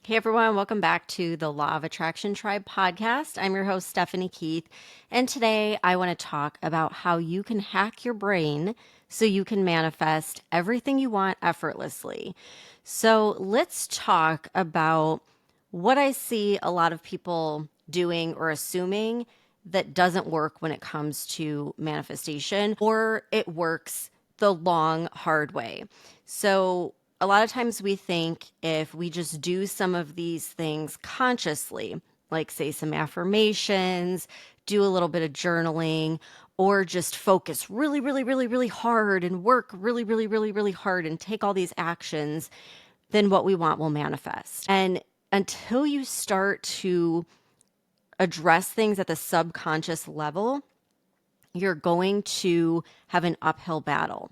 Hey everyone, welcome back to the Law of Attraction Tribe podcast. I'm your host, Stephanie Keith, and today I want to talk about how you can hack your brain so you can manifest everything you want effortlessly. So let's talk about what I see a lot of people doing or assuming that doesn't work when it comes to manifestation, or it works the long, hard way. So a lot of times we think if we just do some of these things consciously, like say some affirmations, do a little bit of journaling, or just focus really, really, really, really hard and work really, really, really, really hard and take all these actions, then what we want will manifest. And until you start to address things at the subconscious level, you're going to have an uphill battle.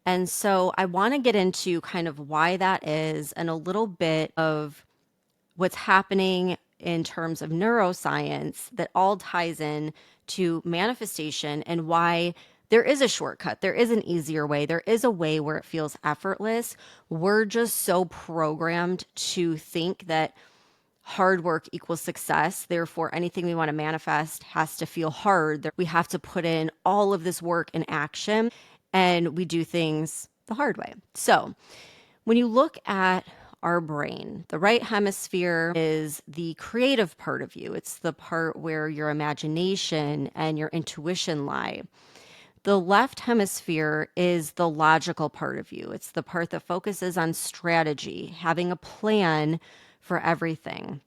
And so I want to get into kind of why that is and a little bit of what's happening in terms of neuroscience that all ties in to manifestation and why there is a shortcut. There is an easier way. There is a way where it feels effortless. We're just so programmed to think that hard work equals success. Therefore, anything we want to manifest has to feel hard. We have to put in all of this work and action, and we do things the hard way. So, when you look at our brain, the right hemisphere is the creative part of you. It's the part where your imagination and your intuition lie. The left hemisphere is the logical part of you. It's the part that focuses on strategy, having a plan for everything.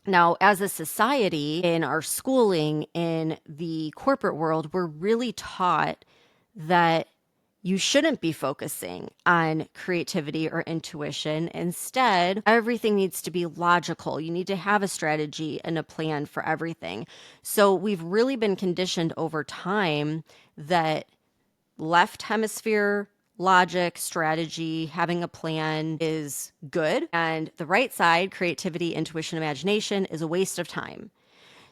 Now, as a society, in our schooling, in the corporate world, we're really taught that you shouldn't be focusing on creativity or intuition. Instead, everything needs to be logical. You need to have a strategy and a plan for everything. So we've really been conditioned over time that left hemisphere logic, strategy, having a plan is good. And the right side, creativity, intuition, imagination, is a waste of time.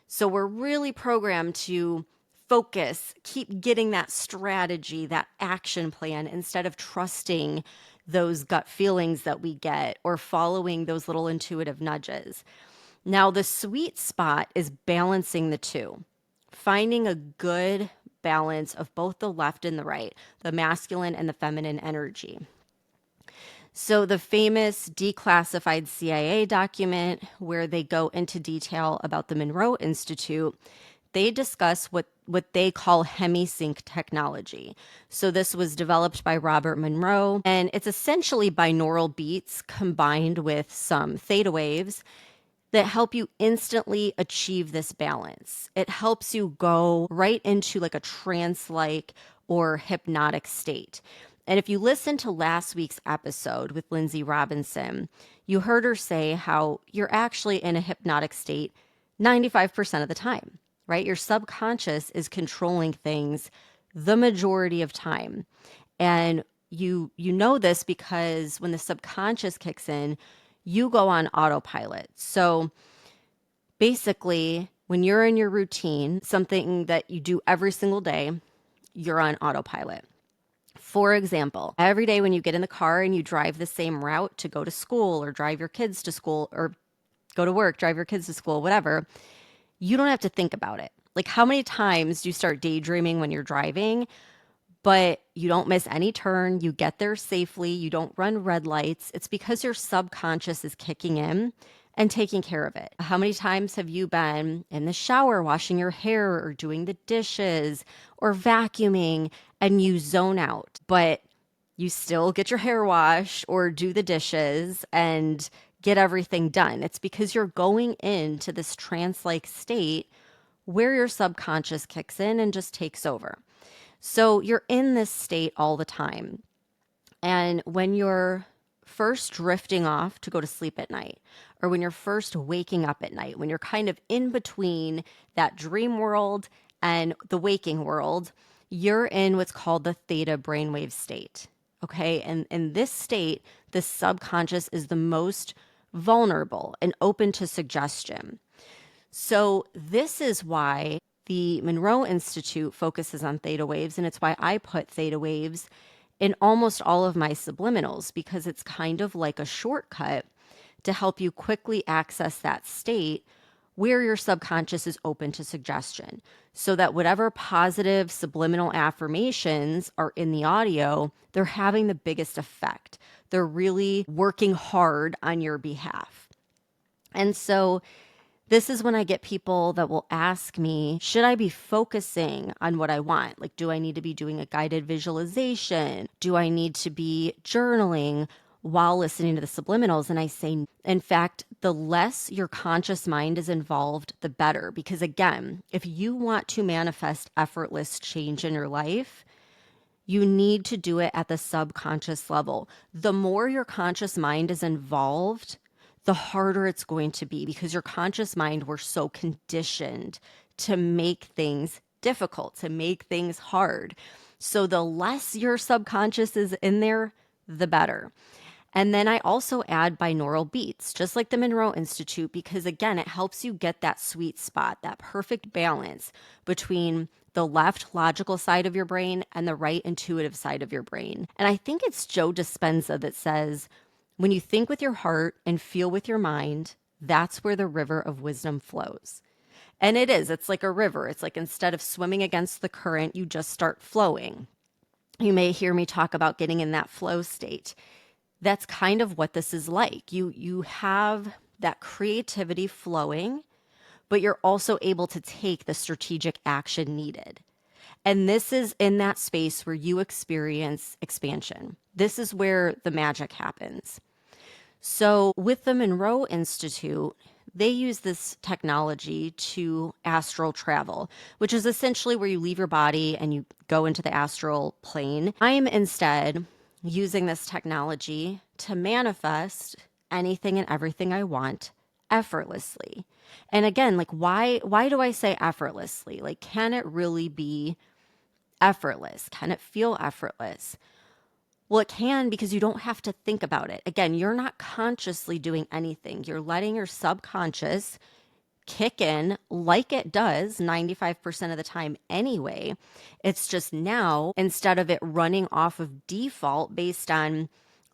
So we're really programmed to focus, keep getting that strategy, that action plan, instead of trusting those gut feelings that we get or following those little intuitive nudges. Now, the sweet spot is balancing the two, finding a good balance of both the left and the right, the masculine and the feminine energy. So, the famous declassified CIA document, where they go into detail about the Monroe Institute, they discuss what they call hemisync technology. So, this was developed by Robert Monroe, and it's essentially binaural beats combined with some theta waves that help you instantly achieve this balance. It helps you go right into like a trance-like or hypnotic state. And if you listen to last week's episode with Lindsay Robinson, you heard her say how you're actually in a hypnotic state 95% of the time, right? Your subconscious is controlling things the majority of time. And you know this because when the subconscious kicks in, you go on autopilot. So basically, when you're in your routine, something that you do every single day, you're on autopilot. For example, every day when you get in the car and you drive the same route to go to school or drive your kids to school or go to work, drive your kids to school, whatever, you don't have to think about it. Like, how many times do you start daydreaming when you're driving, but you don't miss any turn, you get there safely, you don't run red lights? It's because your subconscious is kicking in and taking care of it. How many times have you been in the shower washing your hair or doing the dishes or vacuuming and you zone out, but you still get your hair washed or do the dishes and get everything done? It's because you're going into this trance-like state where your subconscious kicks in and just takes over. So you're in this state all the time. And when you're first drifting off to go to sleep at night, or when you're first waking up at night, when you're kind of in between that dream world and the waking world, you're in what's called the theta brainwave state. Okay. And in this state, the subconscious is the most vulnerable and open to suggestion. So this is why the Monroe Institute focuses on theta waves, and it's why I put theta waves in almost all of my subliminals, because it's kind of like a shortcut to help you quickly access that state where your subconscious is open to suggestion, so that whatever positive subliminal affirmations are in the audio, they're having the biggest effect. They're really working hard on your behalf. And so this is when I get people that will ask me, should I be focusing on what I want? Like, do I need to be doing a guided visualization? Do I need to be journaling while listening to the subliminals? And I say, in fact, the less your conscious mind is involved, the better. Because again, if you want to manifest effortless change in your life, you need to do it at the subconscious level. The more your conscious mind is involved, the harder it's going to be, because your conscious mind, we're so conditioned to make things difficult, to make things hard. So the less your subconscious is in there, the better. And then I also add binaural beats, just like the Monroe Institute, because again, it helps you get that sweet spot, that perfect balance between the left logical side of your brain and the right intuitive side of your brain. And I think it's Joe Dispenza that says, when you think with your heart and feel with your mind, that's where the river of wisdom flows. And it is, it's like a river. It's like instead of swimming against the current, you just start flowing. You may hear me talk about getting in that flow state. That's kind of what this is like. You have that creativity flowing, but you're also able to take the strategic action needed. And this is in that space where you experience expansion. This is where the magic happens. So with the Monroe Institute, they use this technology to astral travel, which is essentially where you leave your body and you go into the astral plane. I'm instead using this technology to manifest anything and everything I want effortlessly. And again, like why do I say effortlessly? Like, can it really be effortless? Can it feel effortless? Well, it can, because you don't have to think about it. Again, you're not consciously doing anything. You're letting your subconscious kick in like it does 95% of the time anyway. It's just now, instead of it running off of default based on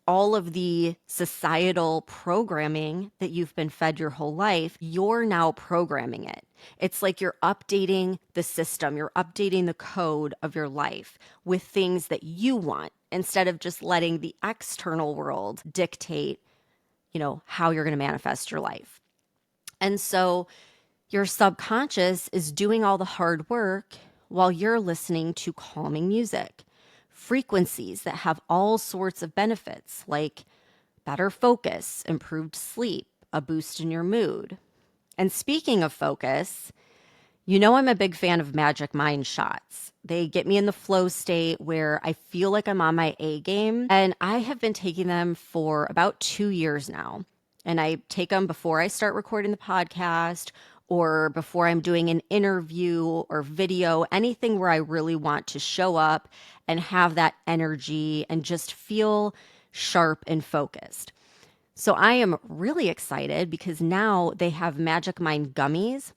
all of the societal programming that you've been fed your whole life, you're now programming it. It's like you're updating the system, you're updating the code of your life with things that you want, instead of just letting the external world dictate, how you're going to manifest your life. And so your subconscious is doing all the hard work while you're listening to calming music, frequencies that have all sorts of benefits, like better focus, improved sleep, a boost in your mood. And speaking of focus, I'm a big fan of Magic Mind shots. They get me in the flow state where I feel like I'm on my A game. And I have been taking them for about 2 years now. And I take them before I start recording the podcast, or before I'm doing an interview or video, anything where I really want to show up and have that energy and just feel sharp and focused. So I am really excited because now they have Magic Mind gummies,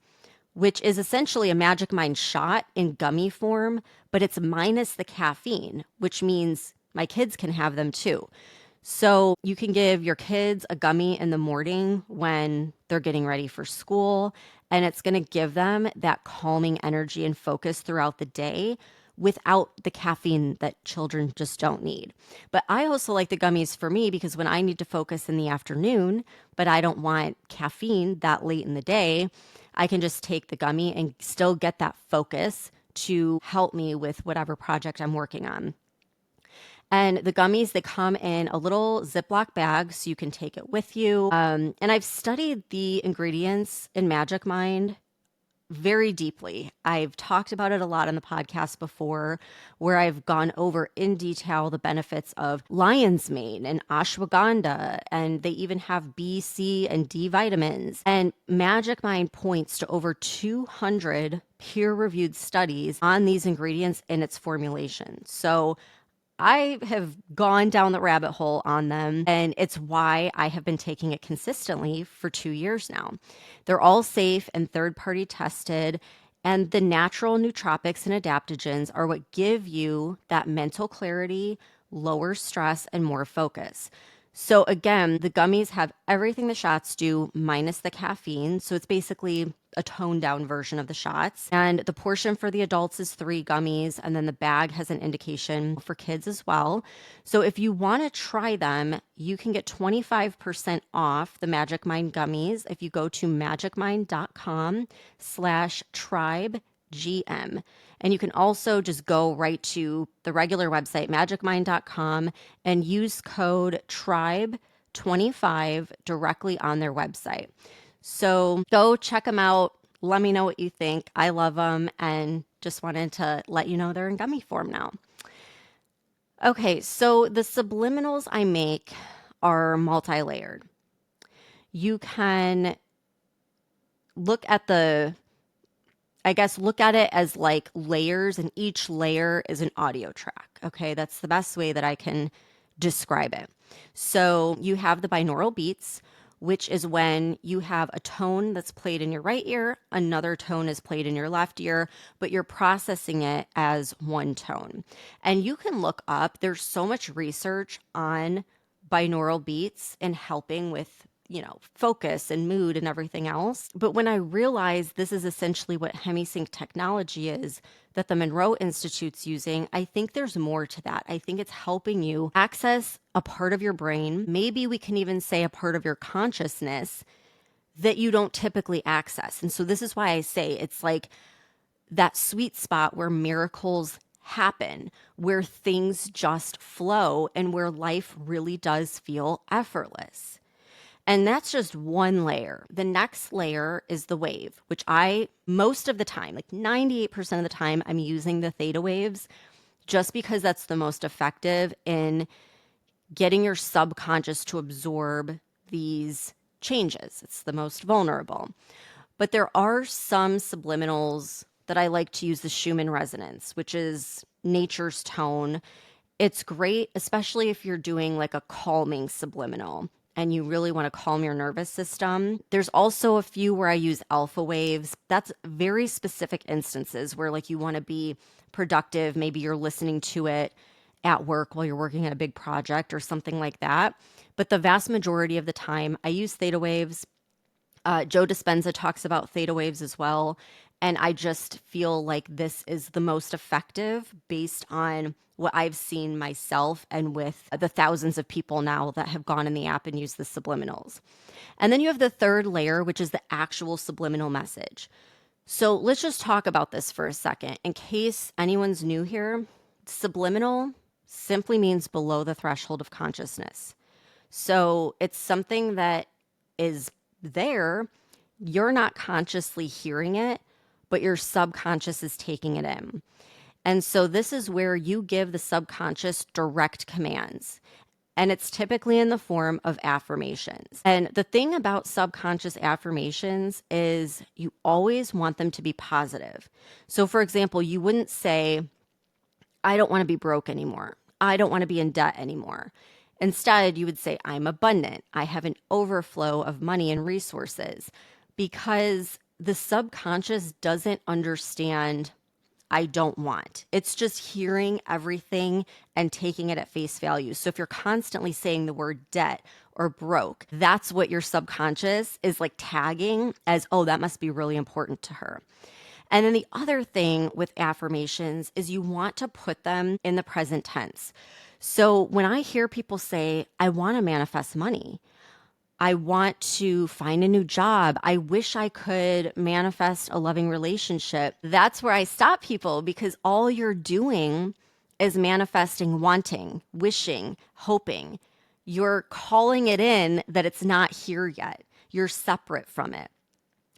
which is essentially a Magic Mind shot in gummy form, but it's minus the caffeine, which means my kids can have them too. So you can give your kids a gummy in the morning when they're getting ready for school, and it's going to give them that calming energy and focus throughout the day without the caffeine that children just don't need. But I also like the gummies for me because when I need to focus in the afternoon, but I don't want caffeine that late in the day, I can just take the gummy and still get that focus to help me with whatever project I'm working on. And the gummies, they come in a little Ziploc bag so you can take it with you. And I've studied the ingredients in Magic Mind very deeply. I've talked about it a lot on the podcast before, where I've gone over in detail the benefits of lion's mane and ashwagandha, and they even have B, C, and D vitamins. And Magic Mind points to over 200 peer-reviewed studies on these ingredients and its formulation. So I have gone down the rabbit hole on them, and it's why I have been taking it consistently for 2 years now. They're all safe and third-party tested, and the natural nootropics and adaptogens are what give you that mental clarity, lower stress, and more focus. So again, the gummies have everything the shots do minus the caffeine. So it's basically a toned down version of the shots. And the portion for the adults is 3 gummies. And then the bag has an indication for kids as well. So if you want to try them, you can get 25% off the Magic Mind gummies if you go to magicmind.com/tribe-GM. And you can also just go right to the regular website, magicmind.com, and use code TRIBE25 directly on their website. So go check them out. Let me know what you think. I love them and just wanted to let you know they're in gummy form now. Okay, so the subliminals I make are multi-layered. You can look at it as like layers, and each layer is an audio track. Okay, that's the best way that I can describe it. So you have the binaural beats, which is when you have a tone that's played in your right ear, another tone is played in your left ear, but you're processing it as one tone. And you can look up, there's so much research on binaural beats and helping with focus and mood and everything else. But when I realized this is essentially what Hemisync technology is that the Monroe Institute's using, I think there's more to that. I think it's helping you access a part of your brain. Maybe we can even say a part of your consciousness that you don't typically access. And so this is why I say it's like that sweet spot where miracles happen, where things just flow, and where life really does feel effortless. And that's just one layer. The next layer is the wave, which most of the time, like 98% of the time, I'm using the theta waves just because that's the most effective in getting your subconscious to absorb these changes. It's the most vulnerable. But there are some subliminals that I like to use the Schumann resonance, which is nature's tone. It's great, especially if you're doing like a calming subliminal and you really want to calm your nervous system. There's also a few where I use alpha waves. That's very specific instances where like you want to be productive. Maybe you're listening to it at work while you're working on a big project or something like that. But the vast majority of the time, I use theta waves. Joe Dispenza talks about theta waves as well. And I just feel like this is the most effective based on what I've seen myself and with the thousands of people now that have gone in the app and used the subliminals. And then you have the third layer, which is the actual subliminal message. So let's just talk about this for a second. In case anyone's new here, subliminal simply means below the threshold of consciousness. So it's something that is there. You're not consciously hearing it, but your subconscious is taking it in. And so this is where you give the subconscious direct commands. And it's typically in the form of affirmations. And the thing about subconscious affirmations is you always want them to be positive. So for example, you wouldn't say, I don't want to be broke anymore. I don't want to be in debt anymore. Instead, you would say, I'm abundant. I have an overflow of money and resources, because the subconscious doesn't understand I don't want. It's just hearing everything and taking it at face value. So if you're constantly saying the word debt or broke, that's what your subconscious is like tagging as, oh, that must be really important to her. And then the other thing with affirmations is you want to put them in the present tense. So when I hear people say, I want to manifest money, I want to find a new job, I wish I could manifest a loving relationship, that's where I stop people, because all you're doing is manifesting, wanting, wishing, hoping. You're calling it in that it's not here yet. You're separate from it.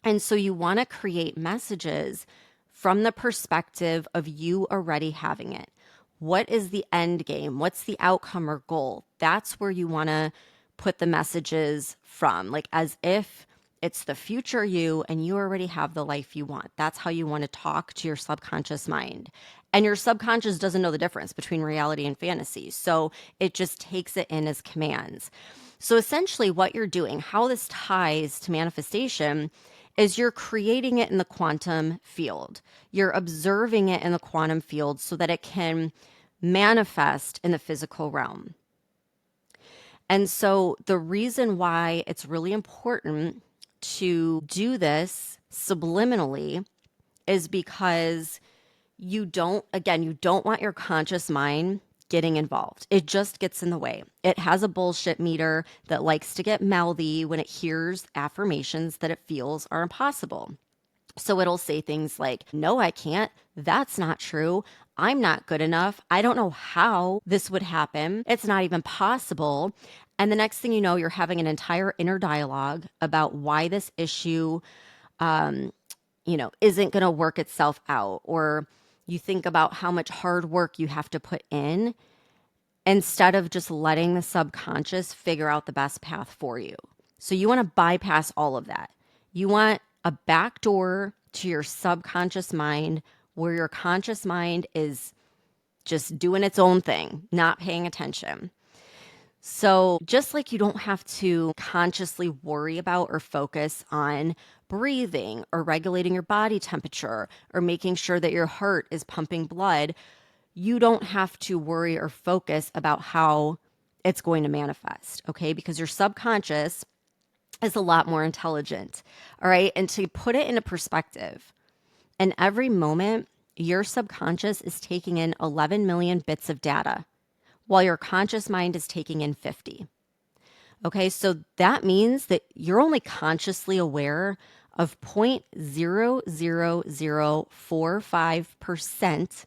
And so you want to create messages from the perspective of you already having it. What is the end game? What's the outcome or goal? That's where you want to put the messages from, like as if it's the future you and you already have the life you want. That's how you want to talk to your subconscious mind. And your subconscious doesn't know the difference between reality and fantasy. So it just takes it in as commands. So essentially what you're doing, how this ties to manifestation, is you're creating it in the quantum field. You're observing it in the quantum field so that it can manifest in the physical realm. And so the reason why it's really important to do this subliminally is because you don't want your conscious mind getting involved. It just gets in the way. It has a bullshit meter that likes to get mouthy when it hears affirmations that it feels are impossible. So it'll say things like, no, I can't. That's not true. I'm not good enough. I don't know how this would happen. It's not even possible. And the next thing you know, you're having an entire inner dialogue about why this issue, isn't going to work itself out. Or you think about how much hard work you have to put in instead of just letting the subconscious figure out the best path for you. So you want to bypass all of that. You want a back door to your subconscious mind where your conscious mind is just doing its own thing, not paying attention. So just like you don't have to consciously worry about or focus on breathing or regulating your body temperature or making sure that your heart is pumping blood, you don't have to worry or focus about how it's going to manifest, okay? Because your subconscious is a lot more intelligent, all right? And to put it into perspective, in every moment, your subconscious is taking in 11 million bits of data, while your conscious mind is taking in 50. Okay, so that means that you're only consciously aware of 0.00045%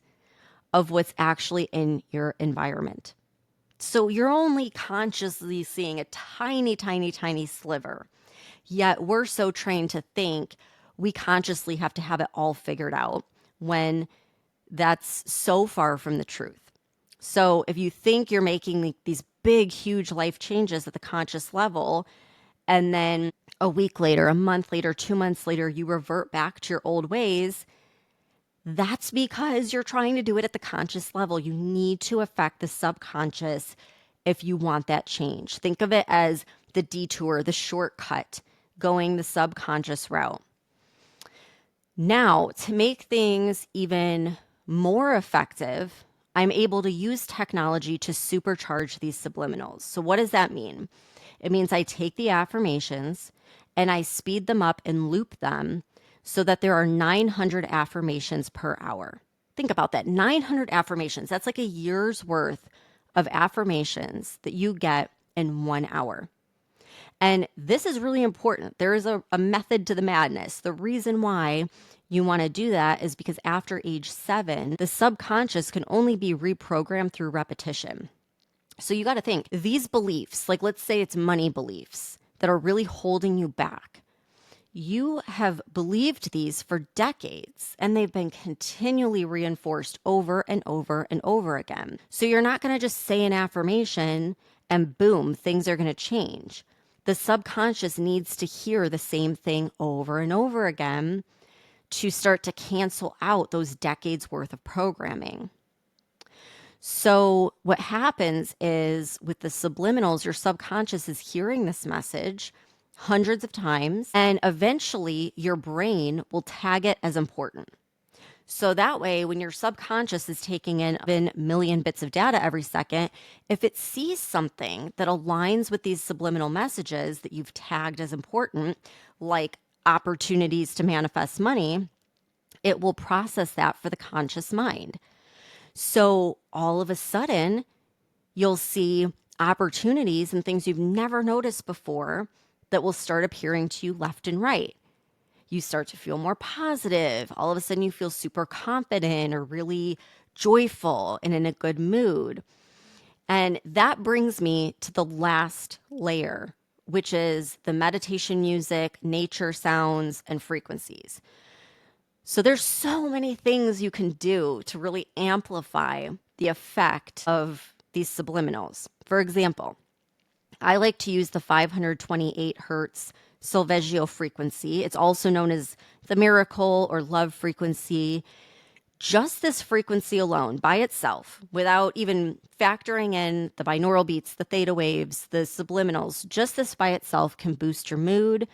of what's actually in your environment. So you're only consciously seeing a tiny, tiny, tiny sliver. Yet we're so trained to think we consciously have to have it all figured out when that's so far from the truth. So if you think you're making these big, huge life changes at the conscious level, and then a week later, a month later, 2 months later, you revert back to your old ways, that's because you're trying to do it at the conscious level. You need to affect the subconscious if you want that change. Think of it as the detour, the shortcut, going the subconscious route. Now, to make things even more effective, I'm able to use technology to supercharge these subliminals. So what does that mean? It means I take the affirmations and I speed them up and loop them so that there are 900 affirmations per hour. Think about that, 900 affirmations. That's like a year's worth of affirmations that you get in 1 hour. And this is really important. There is a method to the madness. The reason why you want to do that is because after age 7, the subconscious can only be reprogrammed through repetition. So you got to think, these beliefs, like let's say it's money beliefs that are really holding you back. You have believed these for decades and they've been continually reinforced over and over and over again. So you're not going to just say an affirmation and boom, things are going to change. The subconscious needs to hear the same thing over and over again to start to cancel out those decades worth of programming. So what happens is with the subliminals, your subconscious is hearing this message hundreds of times, and eventually your brain will tag it as important. So that way, when your subconscious is taking in a million bits of data every second, if it sees something that aligns with these subliminal messages that you've tagged as important, like opportunities to manifest money, it will process that for the conscious mind. So all of a sudden, you'll see opportunities and things you've never noticed before that will start appearing to you left and right. You start to feel more positive. All of a sudden you feel super confident or really joyful and in a good mood. And that brings me to the last layer, which is the meditation music, nature sounds, and frequencies. So there's so many things you can do to really amplify the effect of these subliminals. For example, I like to use the 528 hertz Solfeggio frequency. It's also known as the miracle or love frequency. Just this frequency alone by itself, without even factoring in the binaural beats, the theta waves, the subliminals, just this by itself can boost your mood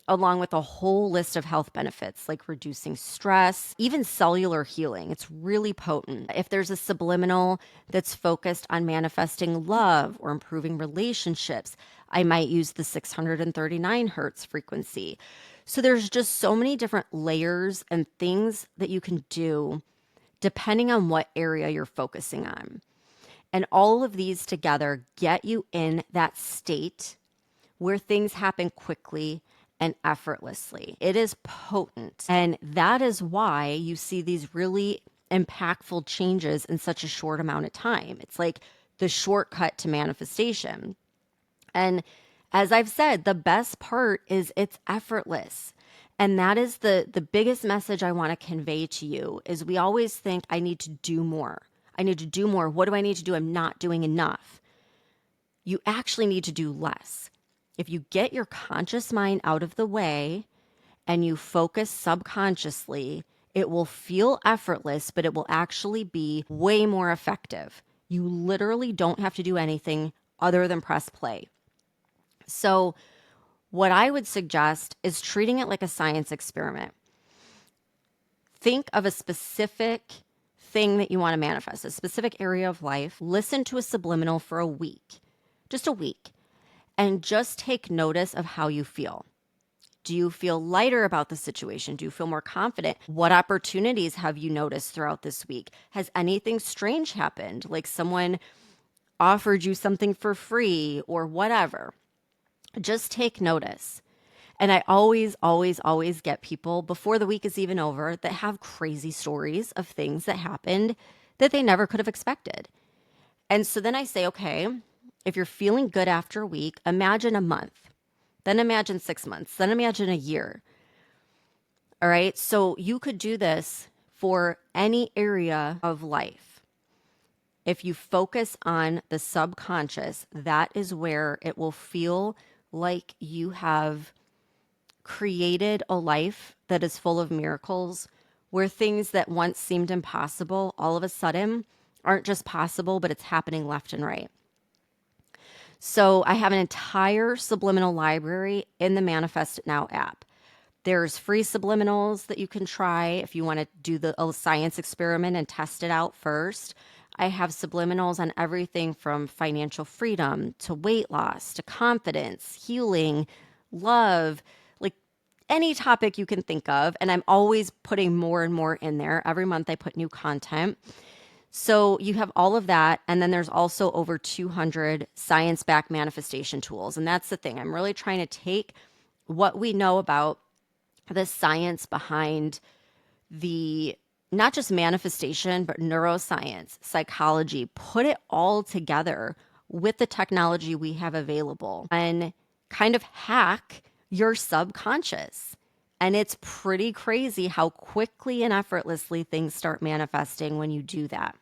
along with a whole list of health benefits like reducing stress, even cellular healing. It's really potent. If there's a subliminal that's focused on manifesting love or improving relationships, I might use the 639 hertz frequency. So there's just so many different layers and things that you can do depending on what area you're focusing on. And all of these together get you in that state where things happen quickly and effortlessly. It is potent. And that is why you see these really impactful changes in such a short amount of time. It's like the shortcut to manifestation. And as I've said, the best part is it's effortless. And that is the biggest message I want to convey to you is we always think I need to do more. I need to do more. What do I need to do? I'm not doing enough. You actually need to do less. If you get your conscious mind out of the way and you focus subconsciously, it will feel effortless, but it will actually be way more effective. You literally don't have to do anything other than press play. So, what I would suggest is treating it like a science experiment. Think of a specific thing that you want to manifest, a specific area of life. Listen to a subliminal for a week, just a week, and just take notice of how you feel. Do you feel lighter about the situation? Do you feel more confident? What opportunities have you noticed throughout this week? Has anything strange happened? Like someone offered you something for free or whatever? Just take notice. And I always get people before the week is even over that have crazy stories of things that happened that they never could have expected. And so then I say, okay, if you're feeling good after a week, imagine a month, then imagine 6 months, then imagine a year. All right. So you could do this for any area of life. If you focus on the subconscious, that is where it will feel like you have created a life that is full of miracles, where things that once seemed impossible all of a sudden aren't just possible, but it's happening left and right. So I have an entire subliminal library in the Manifest It Now app. There's free subliminals that you can try if you want to do the science experiment and test it out first. I have subliminals on everything from financial freedom to weight loss to confidence, healing, love, like any topic you can think of. And I'm always putting more and more in there. Every month I put new content. So you have all of that. And then there's also over 200 science-backed manifestation tools. And that's the thing. I'm really trying to take what we know about the science behind the not just manifestation, but neuroscience, psychology, put it all together with the technology we have available and kind of hack your subconscious. And it's pretty crazy how quickly and effortlessly things start manifesting when you do that.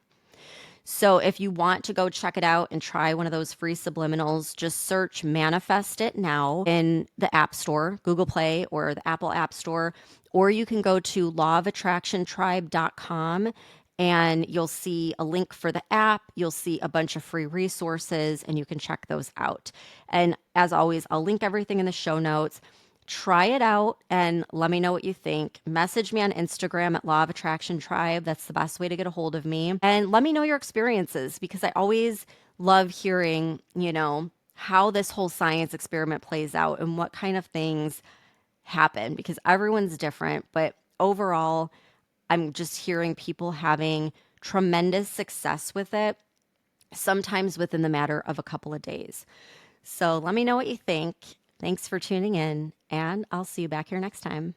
So if you want to go check it out and try one of those free subliminals, just search Manifest It Now in the App Store, Google Play or the Apple App Store, or you can go to lawofattractiontribe.com and you'll see a link for the app. You'll see a bunch of free resources and you can check those out. And as always, I'll link everything in the show notes. Try it out and let me know what you think. Message me on Instagram at Law of Attraction Tribe. That's the best way to get a hold of me. And let me know your experiences because I always love hearing, how this whole science experiment plays out and what kind of things happen because everyone's different. But overall, I'm just hearing people having tremendous success with it, sometimes within the matter of a couple of days. So let me know what you think. Thanks for tuning in, and I'll see you back here next time.